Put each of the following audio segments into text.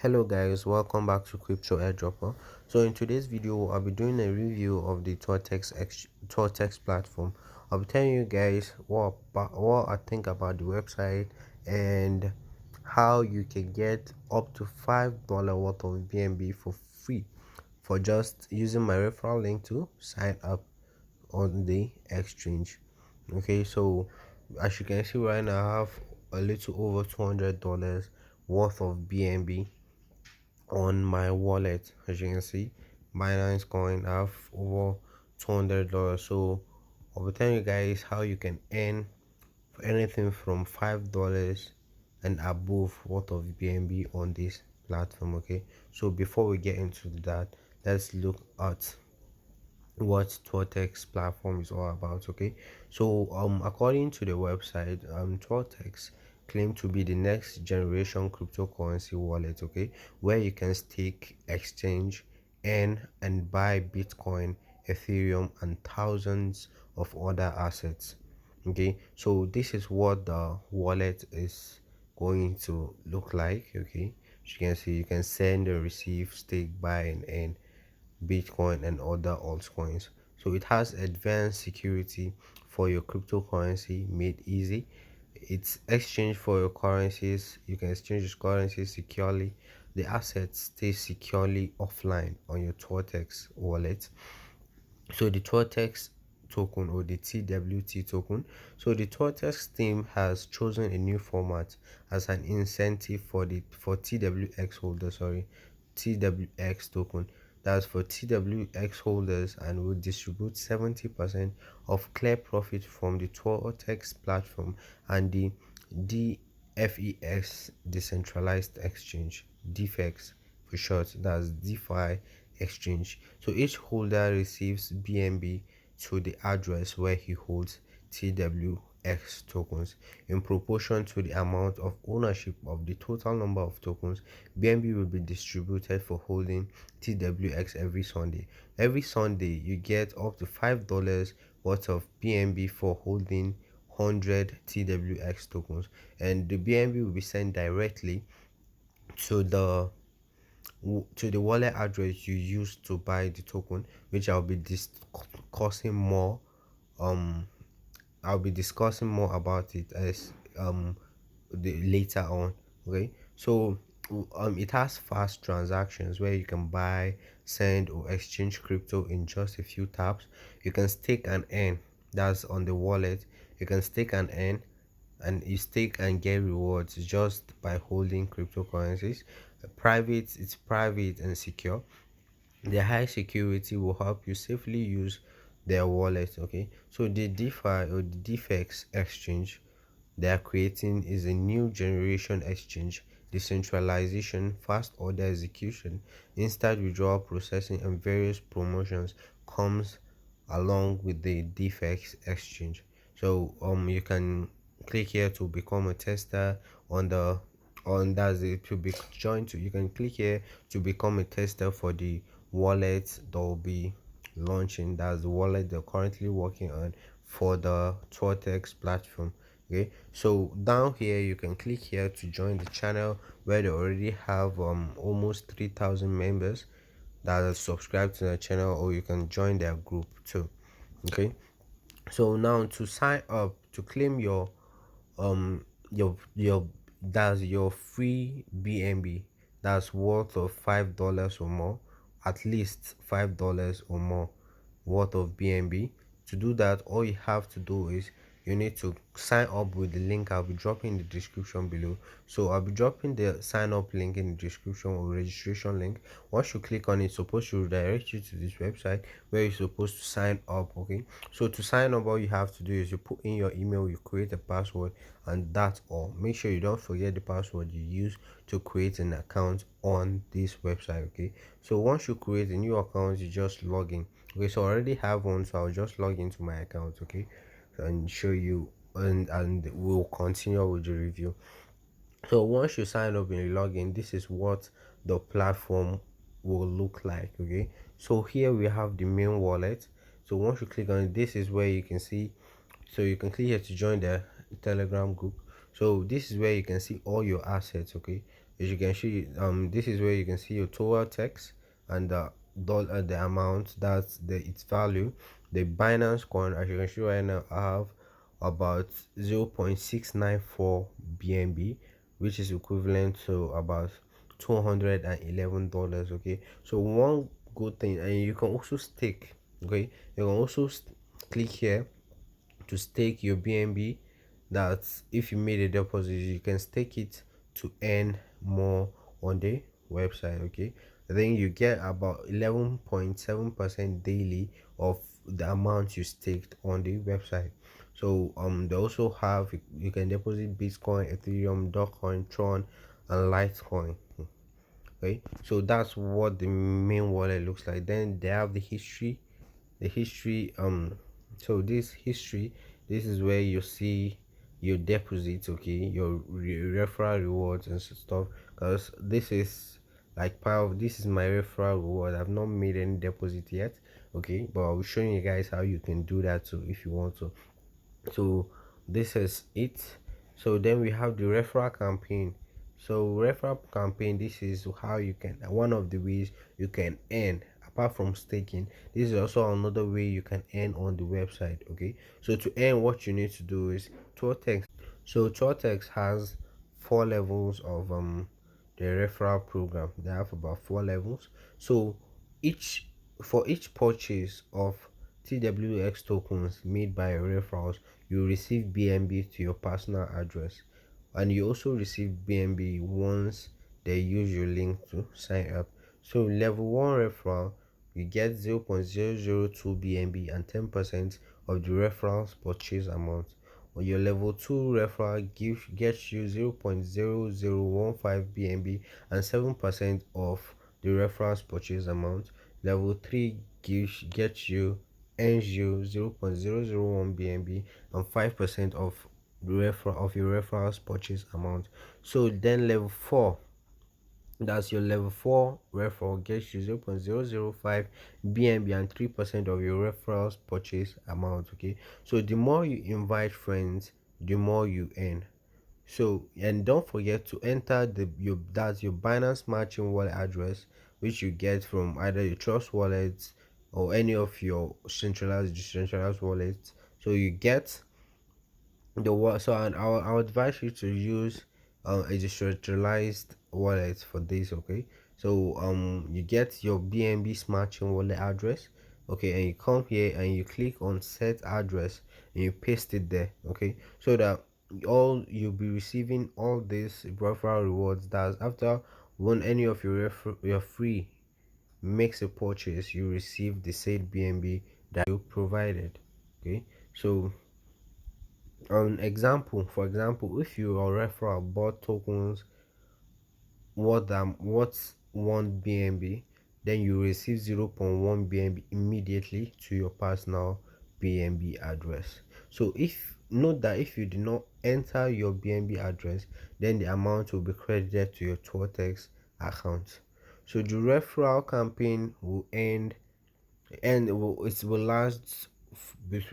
Hello guys, welcome back to Crypto Airdropper. So in today's video, I'll be doing a review of the Tortex platform. I'll be telling you guys what I think about the website and how you can get up to $5 worth of BNB for free for just using my referral link to sign up on the exchange. Okay, so as you can see right now, I have a little over $200 worth of BNB on my wallet. As you can see, Binance coin have over $200. So I'll be telling you guys how you can earn anything from $5 and above worth of BNB on this platform. Okay, so before we get into that, let's look at what Tortex platform is all about. Okay, so according to the website, Tortex claim to be the next generation cryptocurrency wallet, okay, where you can stake, exchange, earn and buy Bitcoin, Ethereum and thousands of other assets. Okay, so this is what the wallet is going to look like. Okay, as you can see, you can send and receive, stake, buy and earn Bitcoin and other altcoins. So it has advanced security for your cryptocurrency made easy. It's exchange for your currencies. You can exchange your currencies securely. The assets stay securely offline on your Tortex wallet. So the Tortex token or the TWT token. So the Tortex team has chosen a new format as an incentive for TWX holders, TWX token. That's for TWX holders and will distribute 70% of clear profit from the Tortex platform and the DFEX decentralized exchange, DFEX for short. That's DeFi exchange. So each holder receives BNB to the address where he holds TWX tokens in proportion to the amount of ownership of the total number of tokens. BNB will be distributed for holding TWX every Sunday. Every Sunday you get up to $5 worth of BNB for holding 100 TWX tokens, and the BNB will be sent directly to the wallet address you used to buy the token, which I'll be discussing more. um I'll be discussing more about it as later on. Okay, so it has fast transactions where you can buy, send or exchange crypto in just a few taps. You can stake and earn, that's on the wallet. You can stake and earn, and you stake and get rewards just by holding cryptocurrencies. It's private and secure. The high security will help you safely use their wallet. Okay, so the DeFi or the DFX exchange they are creating is a new generation exchange, decentralization, fast order execution, instant withdrawal processing and various promotions comes along with the DFX exchange. So you can click here to become a tester on the on that's it to be joined to. You can click here to become a tester for the wallet that will be launching. That's the wallet they're currently working on for the Tortex platform. Okay, so down here you can click here to join the channel where they already have almost 3,000 members that are subscribed to the channel, or you can join their group too. Okay, so now to sign up to claim your that's your free BNB that's worth of $5 or more, at least $5 or more worth of BNB. To do that, all you have to do is you need to sign up with the link I'll be dropping in the description below. So I'll be dropping the sign up link in the description or registration link. Once you click on it, it's supposed to redirect you to this website where you're supposed to sign up. Okay, so to sign up, all you have to do is you put in your email, you create a password, and that's all. Make sure you don't forget the password you use to create an account on this website. Okay, so once you create a new account, you just log in. Okay, so I already have one, so I'll just log into my account. Okay, and show you, and we'll continue with the review. So once you sign up and you log in, this is what the platform will look like. Okay, so here we have the main wallet. So once you click on it, this is where you can see, so you can click here to join the Telegram group. So this is where you can see all your assets. Okay, as you can see, this is where you can see your total text and the dollar, the amount, that's the its value. The Binance coin, as you can see right now, I have about 0.694 BNB, which is equivalent to about $211. Okay, so one good thing, and you can also stake. Okay, you can also click here to stake your BNB. That if you made a deposit, you can stake it to earn more on the website. Okay, then you get about 11.7% daily of the amount you staked on the website. So they also have, you can deposit Bitcoin, Ethereum, Dogecoin, Tron, and Litecoin. Okay, so that's what the main wallet looks like. Then they have the history. So this history, this is where you see your deposits, okay, your referral rewards and stuff. Because this is like part of, this is my referral reward. I've not made any deposit yet, okay, but I'll be showing you guys how you can do that too if you want to. So this is it. So then we have the referral campaign. So referral campaign, this is how you can, one of the ways you can earn apart from staking. This is also another way you can earn on the website. Okay, so to earn, what you need to do is Tortex. So Tortex has 4 levels of the referral program. They have about 4 levels. So each, for each purchase of TWX tokens made by referrals, you receive BNB to your personal address, and you also receive BNB once they use your link to sign up. So level 1 referral, you get 0.002 BNB and 10% of the referral's purchase amount. Or your level 2 referral gets you 0.0015 BNB and 7% of the referral's purchase amount. Level 3 gets you, earns you 0.001 BNB and 5% of the your referral's purchase amount. So then level 4, that's your level 4 referral, gets you 0.005 BNB and 3% of your referral's purchase amount. Okay, so the more you invite friends, the more you earn. So, and don't forget to enter that's your Binance matching wallet address, which you get from either your Trust wallets or any of your centralized, decentralized wallets. So you get the what, so, and I'll advise you to use a decentralized wallet for this. Okay, so you get your BNB matching wallet address. Okay, and you come here and you click on set address and you paste it there. Okay, so that all you'll be receiving all these referral rewards. That after when any of your free makes a purchase, you receive the said BNB that you provided. Okay, so for example, if your referral bought tokens what's 1 BNB, then you receive 0.1 BNB immediately to your personal BNB address. So if note that if you do not enter your BNB address, then the amount will be credited to your Tortex account. So the referral campaign will end, and it will last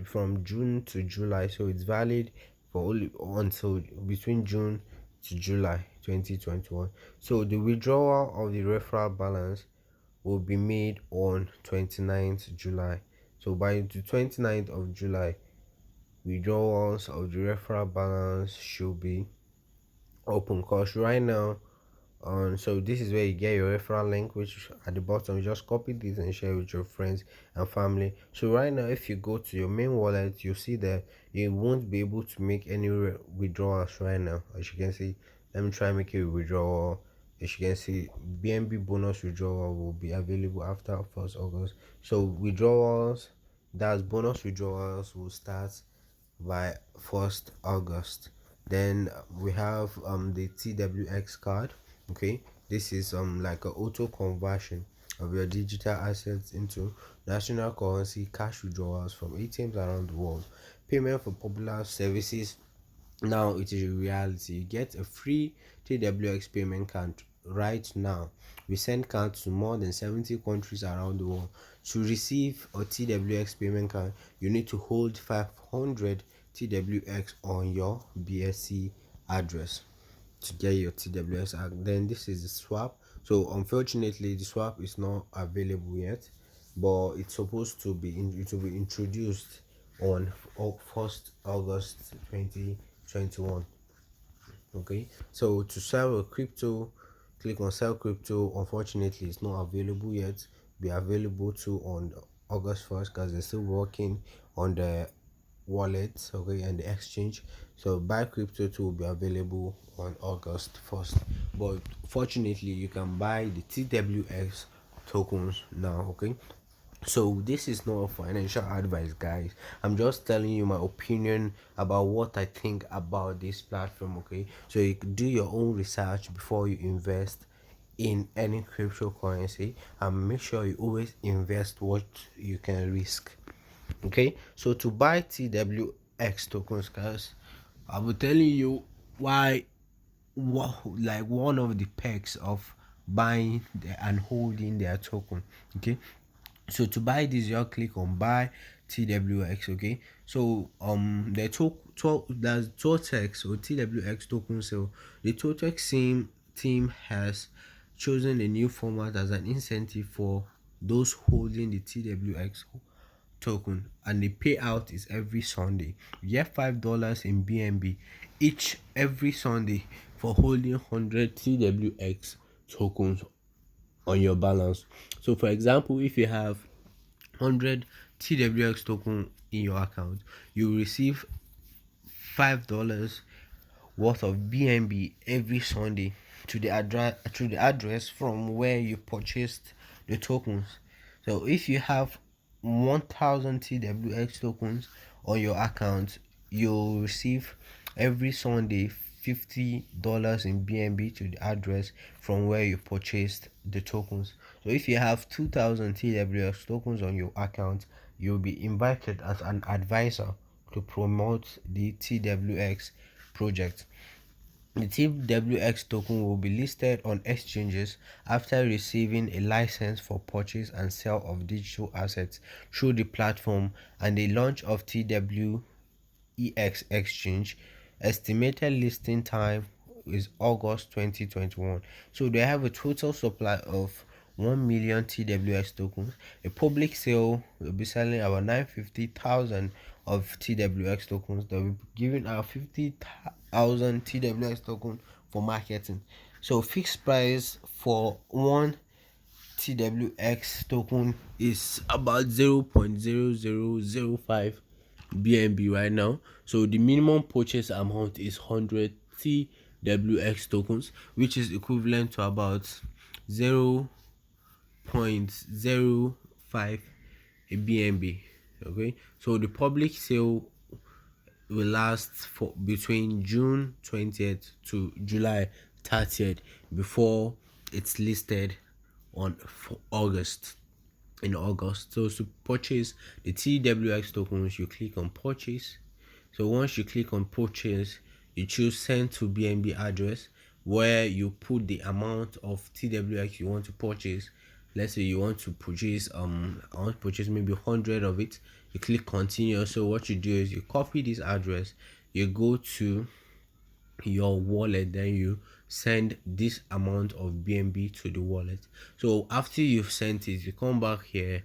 from June to July. So it's valid for only until between June to July 2021. So the withdrawal of the referral balance will be made on 29th July. So by the 29th of July, withdrawals of the referral balance should be open, because right now, so this is where you get your referral link, which at the bottom, just copy this and share with your friends and family. So right now, if you go to your main wallet, you see that you won't be able to make any withdrawals right now. As you can see, let me try make a withdrawal. As you can see, BNB bonus withdrawal will be available after 1st August. So withdrawals, that's bonus withdrawals, will start by 1st August. Then we have the TWX card. Okay, this is like a auto conversion of your digital assets into national currency cash withdrawals from ATMs around the world. Payment for popular services, now it is a reality. You get a free TWX payment card right now. We send cards to more than 70 countries around the world. To receive a TWX payment card, you need to hold 500 TWX on your BSC address. to get your TWX. And then this is the swap. So unfortunately the swap is not available yet, but it's supposed to be it will be introduced on 1st August 2021. Okay, so to sell a crypto, click on sell crypto. Unfortunately it's not available yet. Be available too on August 1st, because they're still working on the wallet, okay, and the exchange. So buy crypto too will be available on August 1st, but fortunately you can buy the TWX tokens now. Okay, so this is not a financial advice, guys. I'm just telling you my opinion about what I think about this platform. Okay, so you can do your own research before you invest in any cryptocurrency, and make sure you always invest what you can risk. Okay, so to buy TWX tokens, guys, I will telling you why, like one of the perks of buying and holding their token. Okay, so to buy this, you click on buy TWX. Okay, so the that's Totex or TWX token. So the Totex team has chosen a new format as an incentive for those holding the TWX token, and the payout is every Sunday. You get $5 in BNB each every Sunday for holding 100 TWX tokens on your balance. So for example, if you have 100 TWX token in your account, you receive $5 worth of BNB every Sunday to the address from where you purchased the tokens. So if you have 1000 TWX tokens on your account, you'll receive every Sunday $50 in BNB to the address from where you purchased the tokens. So if you have 2000 TWX tokens on your account, you'll be invited as an advisor to promote the TWX project. The TWX token will be listed on exchanges after receiving a license for purchase and sale of digital assets through the platform, and the launch of TWEX exchange. Estimated listing time is August 2021. So they have a total supply of 1 million TWX tokens. A public sale will be selling about 950,000 of TWX tokens. They'll be giving out 50,000 TWX tokens for marketing. So fixed price for one TWX token is about 0.0005 BNB right now. So the minimum purchase amount is 100 TWX tokens, which is equivalent to about 0.05 BNB. Okay, so the public sale will last for between June 20th to July 30th before it's listed on August. In August, so to purchase the TWX tokens, you click on purchase. So once you click on purchase, you choose send to BNB address, where you put the amount of TWX you want to purchase. Let's say you want to purchase I want to purchase maybe 100 of it. You click continue. So what you do is you copy this address, you go to your wallet, then you send this amount of BNB to the wallet. So after you've sent it, you come back here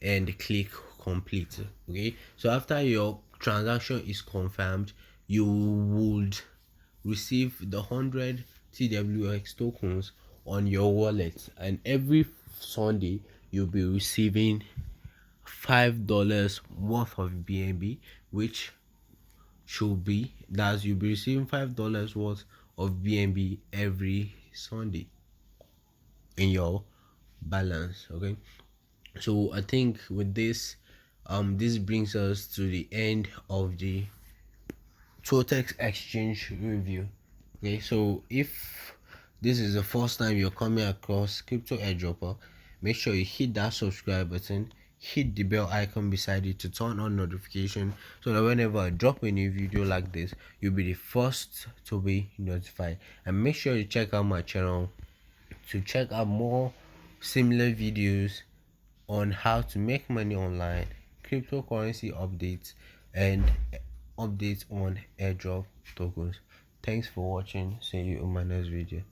and click complete. Okay, so after your transaction is confirmed, you would receive the 100 TWX tokens on your wallet, and every Sunday you'll be receiving $5 worth of BNB, which should be that you'll be receiving $5 worth of BNB every Sunday in your balance. Okay, so I think with this, this brings us to the end of the Totex exchange review. Okay, so if this is the first time you're coming across Crypto Airdropper, make sure you hit that subscribe button, hit the bell icon beside it to turn on notification, so that whenever I drop a new video like this, you'll be the first to be notified. And make sure you check out my channel to check out more similar videos on how to make money online, cryptocurrency updates, and updates on airdrop tokens. Thanks for watching. See you in my next video.